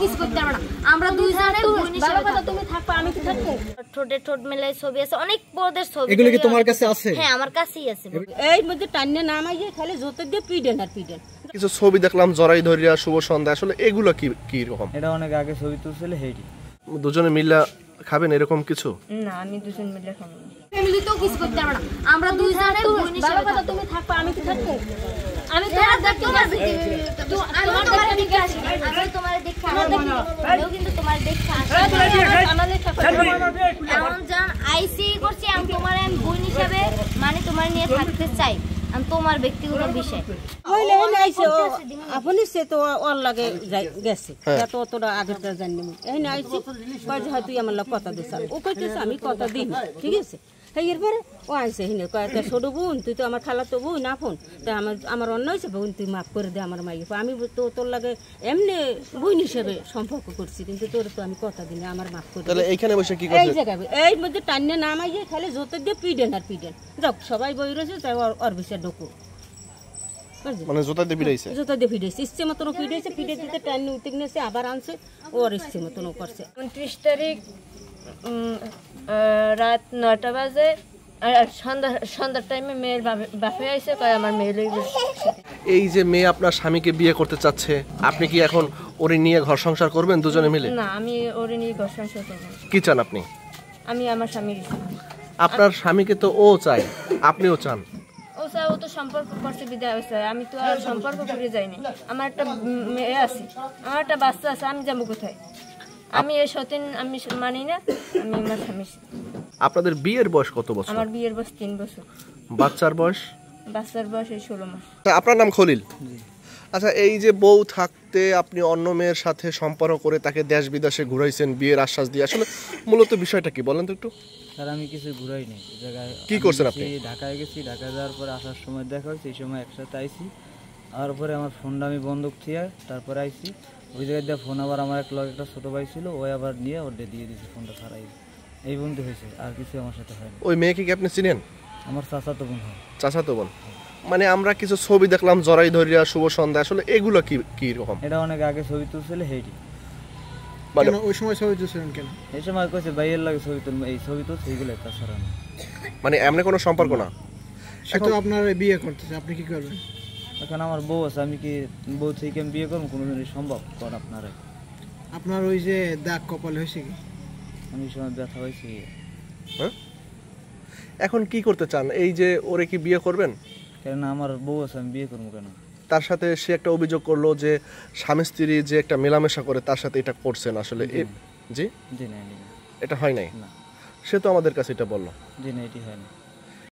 কিছু করতে পারবে না। আমরা দুইজনে ভালো কথা, তুমি থাকবা আমি কি থাকবো। ঠোঁটে ঠোঁট মেলাই ছবি আছে, অনেক বড়দের ছবি। এগুলো কি তোমার কাছে আছে? হ্যাঁ আমার কাছেই আছে। এর মধ্যে টান্নে নামাইয়ে খালি জোতে দিয়ে পিডেন আর পিডেন। কিছু ছবি দেখলাম জরাই ধরিয়া শুভ সন্ধ্যা, আসলে এগুলো কি রকম? এটা অনেক আগে ছবি তুলছিল হেডি। দুজনে মিলে খাবেন এরকম কিছু? না আমি দুজন মিলে খাবো না। ফ্যামিলি তো কিছু করতে পারবে না। আমরা দুইজনে ভালো কথা, তুমি থাকবা আমি কি থাকবো। আমি তোমার দেখতে আসি, আমি তোমার দেখতে আসি, আমি তোমার দেখতে আমিও কিন্তু তোমার দেখতে আসি। আমাদের এমন জান আইসি করছি, আমি তোমার বোন হিসাবে মানে তোমার নিয়ে থাকতে চাই, আমি তোমার ব্যক্তিগত বিষয়। হইলে নাইছে আপনি সে তো ওর লাগে গেছে, এত অতটা আগেরটা জানি না। এই নাইছে কয় যে তুই আমার লোক কথা দিস, ও কইতেছে আমি কথা দিই, ঠিক আছে। এরপরে ও আইসে হিনে কয়েকটা ছোট বোন, তুই তো আমার খালা তো বোন না ফোন, তা আমার অন্য হয়েছে বোন, তুই মাফ করে দে আমার মাইকে। আমি তো তোর লাগে এমনি বোন হিসেবে সম্পর্ক করছি, কিন্তু তোর তো আমি কথা দিই না, আমার মাফ করে। তাহলে এইখানে বসে কি এই জায়গায় এই মধ্যে টান্নে নামাইয়ে খালি জোতে দিয়ে পিডেন আর পিডেন। যাক সবাই বই রয়েছে, তাই ওর বিষয়ে ঢোকো। মানে জোতা দিয়ে পিড়াইছে? জোতা দিয়ে পিড়াইছে, ইচ্ছে মতন পিড়াইছে, পিড়ে দিতে টান্নে উঠে নিয়েছে, আবার আনছে, ওর ইচ্ছে মতন করছে। 29 তারিখ রাত 9টা বাজে, সন্ধ্যার টাইমে মেয়ের বাপে আইসে কয় আমার মেয়ে লইবে। এই যে মেয়ে আপনার স্বামীকে বিয়ে করতে চাচ্ছে, আপনি কি এখন ওরে নিয়ে ঘর সংসার করবেন দুজনে মিলে? না আমি ওরে নিয়ে ঘর সংসার করব না। কি চান আপনি? আমি আমার স্বামীর ইচ্ছা। আপনার স্বামীকে তো ও চাই, আপনিও চান। ও স্যার ও তো সম্পর্ক করছে বিদায় হয়েছে, আমি তো আর সম্পর্ক করে যাইনি। আমার একটা মেয়ে আছে, আমার একটা বাচ্চা আছে, আমি যাবো কোথায়? আমি এই সতীন আমি মানি না, আমি আমার স্বামী। আপনাদের বিয়ের বয়স কত বছর? আমার বিয়ের বয়স 3 বছর। বাচ্চার বয়স? বাচ্চার বয়স 16 মাস। আপনার নাম খলিল? আচ্ছা, এই যে বউ থাকতে আপনি অন্য মেয়ের সাথে সম্পর্ক করে তাকে দেশ বিদেশে ঘুরাইছেন বিয়ের আশ্বাস দিয়ে, আসলে মূলত বিষয়টা কি বলেন তো একটু? স্যার আমি কিছু ঘুরাই নাই, জায়গায় কি করছেন আপনি? ঢাকায় গেছি, ঢাকা যাওয়ার পরে আসার সময় দেখা হয়েছে, এই সময় একসাথে আইছি। আর পরে আমার ফোনটা আমি বন্ধক থিয়া তারপরে আইছি, ওই জায়গায় দিয়ে ফোন আবার আমার একটা ছোটো ভাই ছিল, ওই আবার নিয়ে ওর দিয়ে দিয়েছে ফোনটা ছাড়াই। এই বন্ধু হয়েছে, আর কিছু আমার সাথে হয়নি। ওই মেয়েকে কি আপনি চিনেন? আমার চাচাতো বোন হয়। চাচাতো বোন? মানে আমরা কিছু ছবি দেখলাম জরাই ধরিয়া শুভ সন্ধ্যা, আসলে এগুলো কি রকম? এটা অনেক আগে ছবি তুলছিল হেডি। মানে ওই সময় ছবি তুলছিলেন কেন? এই সময় কইছে ভাইয়ের লাগে ছবি তুলবো, এই ছবি তো সেইগুলো, তাছাড়া না। মানে এমনি কোনো সম্পর্ক না? সে তো আপনার বিয়ে করতেছে, আপনি কি করবেন? এখন আমার বউ আছে, আমি কি বউ থেকে আমি বিয়ে করবো? কোনোদিনই সম্ভব কর আপনারা? আপনার ওই যে দাগ কপালে হয়েছে কি? আমি এই সময় ব্যথা হয়েছি। হ্যাঁ, এখন কি করতে চান? এই যে ওরে কি বিয়ে করবেন? কেন আমার বউ আছে, আমি বিয়ে করবো কেন? তার সাথে সে একটা অভিযোগ করলো যে স্বামী স্ত্রী যে একটা মেলামেশা করে তার সাথে এটা করছেন, আসলে জি জি না, এটা হয় নাই? না। সে তো আমাদের কাছে এটা বললো। জি না, এটি হয় না।